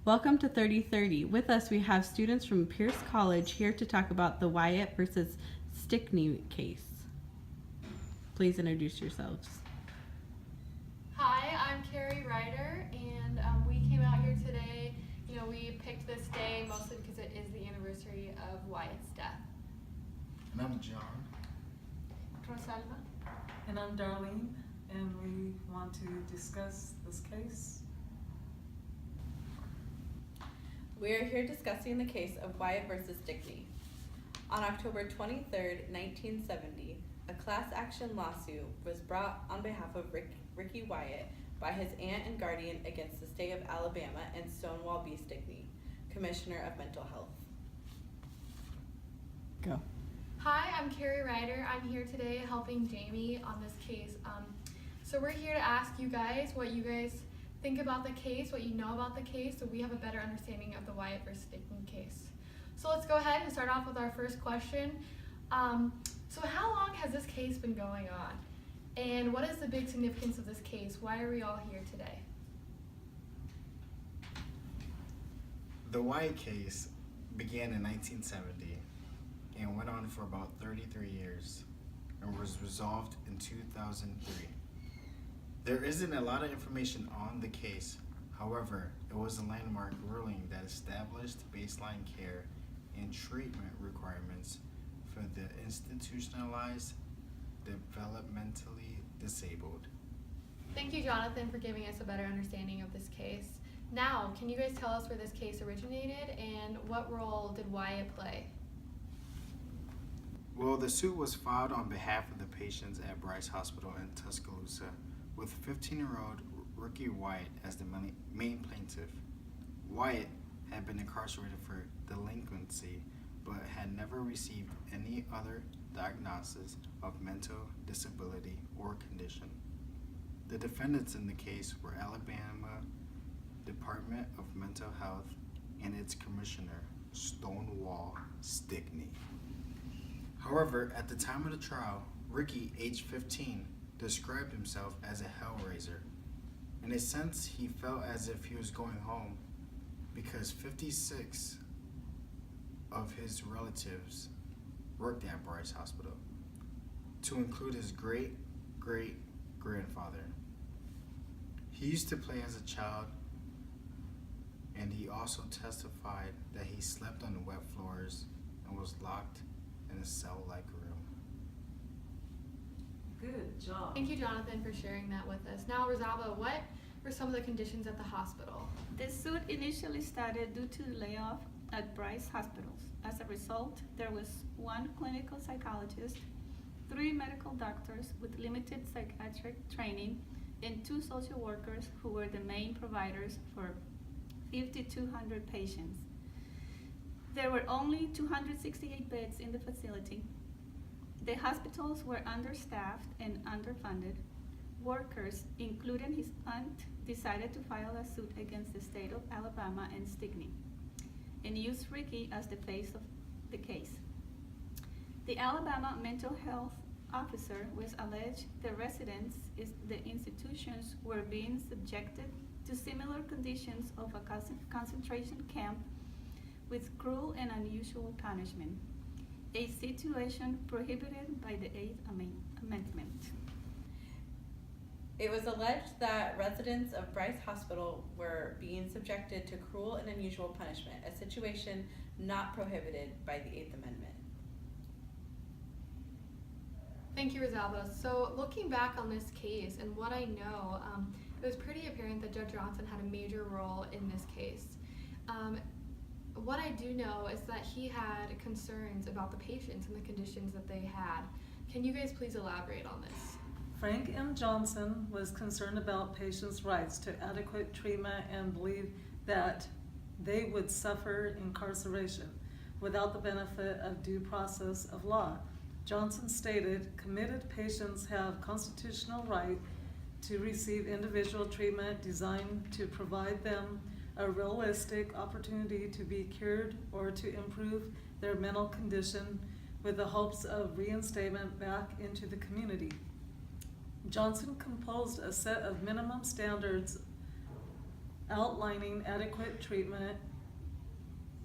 Welcome to 3030. With us, we have students from Pierce College here to talk about the Wyatt versus Stickney case. Please introduce yourselves. Hi, I'm Carrie Ryder, and we came out here today. We picked this day mostly because it is the anniversary of Wyatt's death. And I'm John. Rosalba. And I'm Darlene, and we want to discuss this case. We are here discussing the case of Wyatt versus Stickney. On October 23rd, 1970, a class action lawsuit was brought on behalf of Ricky Wyatt by his aunt and guardian against the state of Alabama and Stonewall B. Stickney, Commissioner of Mental Health. Go. Hi, I'm Carrie Ryder. I'm here today helping Jamie on this case. So we're here to ask you guys what you guys think about the case, what you know about the case, so we have a better understanding of the Wyatt versus Stickney case. So let's go ahead and start off with our first question. So how long has this case been going on? And what is the big significance of this case? Why are we all here today? The Wyatt case began in 1970 and went on for about 33 years and was resolved in 2003. There isn't a lot of information on the case. However, it was a landmark ruling that established baseline care and treatment requirements for the institutionalized, developmentally disabled. Thank you, Jonathan, for giving us a better understanding of this case. Now, can you guys tell us where this case originated and what role did Wyatt play? Well, the suit was filed on behalf of the patients at Bryce Hospital in Tuscaloosa, with 15-year-old Ricky Wyatt as the main plaintiff. Wyatt had been incarcerated for delinquency, but had never received any other diagnosis of mental disability or condition. The defendants in the case were Alabama Department of Mental Health and its commissioner, Stonewall Stickney. However, at the time of the trial, Ricky, age 15, described himself as a hellraiser. In a sense, he felt as if he was going home because 56 of his relatives worked at Bryce Hospital, to include his great-great-grandfather. He used to play as a child, and he also testified that he slept on the wet floors and was locked in a cell-like room. Good job. Thank you, Jonathan, for sharing that with us. Now, Rosalba, what were some of the conditions at the hospital? The suit initially started due to the layoff at Bryce hospitals. As a result, there was one clinical psychologist, 3 medical doctors with limited psychiatric training, and 2 social workers who were the main providers for 5,200 patients. There were only 268 beds in the facility. The hospitals were understaffed and underfunded. Workers, including his aunt, decided to file a suit against the state of Alabama and Stickney, and used Ricky as the face of the case. The Alabama mental health officer was alleged the residents in the institutions were being subjected to similar conditions of a concentration camp with cruel and unusual punishment, a situation prohibited by the 8th Amendment. It was alleged that residents of Bryce Hospital were being subjected to cruel and unusual punishment, a situation not prohibited by the 8th Amendment. Thank you, Rosalba. So looking back on this case and what I know, it was pretty apparent that Judge Johnson had a major role in this case. What I do know is that he had concerns about the patients and the conditions that they had. Can you guys please elaborate on this? Frank M. Johnson was concerned about patients' rights to adequate treatment and believed that they would suffer incarceration without the benefit of due process of law. Johnson stated, "Committed patients have constitutional right to receive individual treatment designed to provide them a realistic opportunity to be cured or to improve their mental condition with the hopes of reinstatement back into the community." Johnson composed a set of minimum standards outlining adequate treatment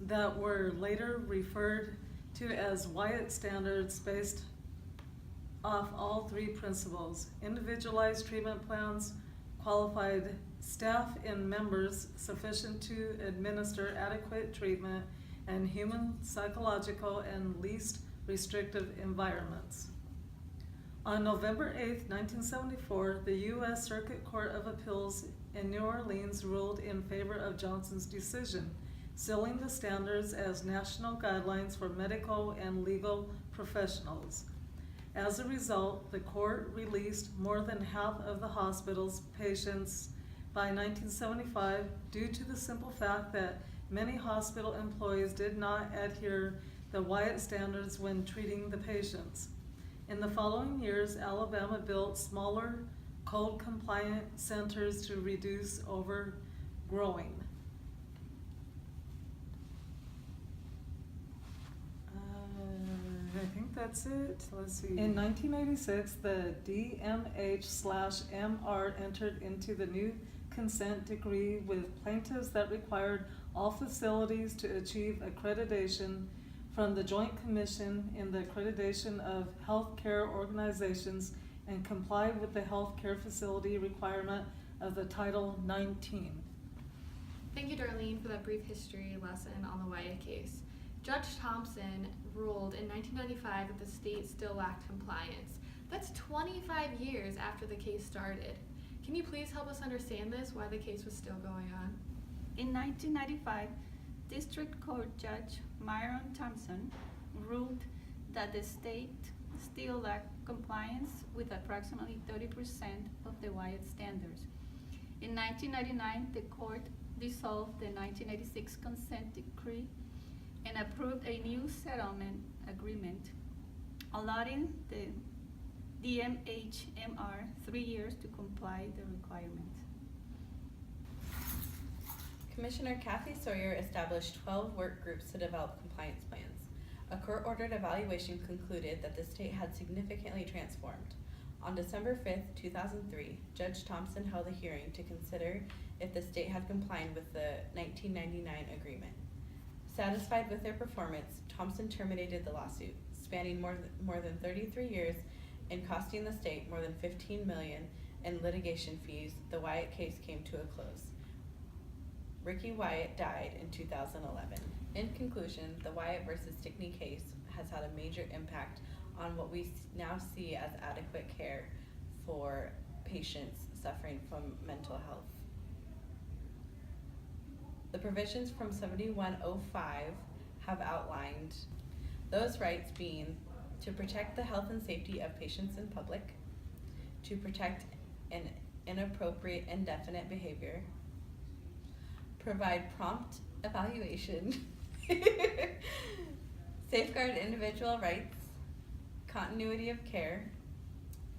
that were later referred to as Wyatt standards based off all three principles: individualized treatment plans, qualified staff and members sufficient to administer adequate treatment, and human, psychological, and least restrictive environments. On November 8, 1974, the U.S. Circuit Court of Appeals in New Orleans ruled in favor of Johnson's decision, sealing the standards as national guidelines for medical and legal professionals. As a result, the court released more than half of the hospital's patients by 1975 due to the simple fact that many hospital employees did not adhere the Wyatt standards when treating the patients. In the following years, Alabama built smaller, code-compliant centers to reduce overgrowing. I think that's it. Let's see. In 1986, the DMH/MR entered into the new consent decree with plaintiffs that required all facilities to achieve accreditation from the Joint Commission in the Accreditation of Healthcare Organizations and comply with the healthcare facility requirement of the Title 19. Thank you, Darlene, for that brief history lesson on the Wyatt case. Judge Thompson ruled in 1995 that the state still lacked compliance. That's 25 years after the case started. Can you please help us understand this, why the case was still going on? In 1995, District Court Judge Myron Thompson ruled that the state still lacked compliance with approximately 30% of the Wyatt standards. In 1999, the court dissolved the 1986 consent decree and approved a new settlement agreement allotting the DMH/MR 3 years to comply the requirement. Commissioner Kathy Sawyer established 12 work groups to develop compliance plans. A court-ordered evaluation concluded that the state had significantly transformed. On December 5, 2003, Judge Thompson held a hearing to consider if the state had complied with the 1999 agreement. Satisfied with their performance, Thompson terminated the lawsuit, spanning more than 33 years and costing the state more than $15 million in litigation fees. The Wyatt case came to a close. Ricky Wyatt died in 2011. In conclusion, the Wyatt versus Stickney case has had a major impact on what we now see as adequate care for patients suffering from mental health. The provisions from 7105 have outlined those rights being to protect the health and safety of patients in public, to protect an inappropriate, indefinite behavior, provide prompt evaluation, safeguard individual rights, continuity of care,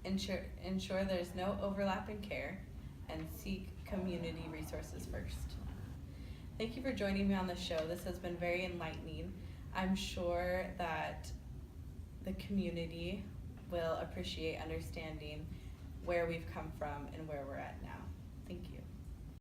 ensure there's no overlap in care, and seek community resources first. Thank you for joining me on the show. This has been very enlightening. I'm sure that the community will appreciate understanding where we've come from and where we're at now. Thank you.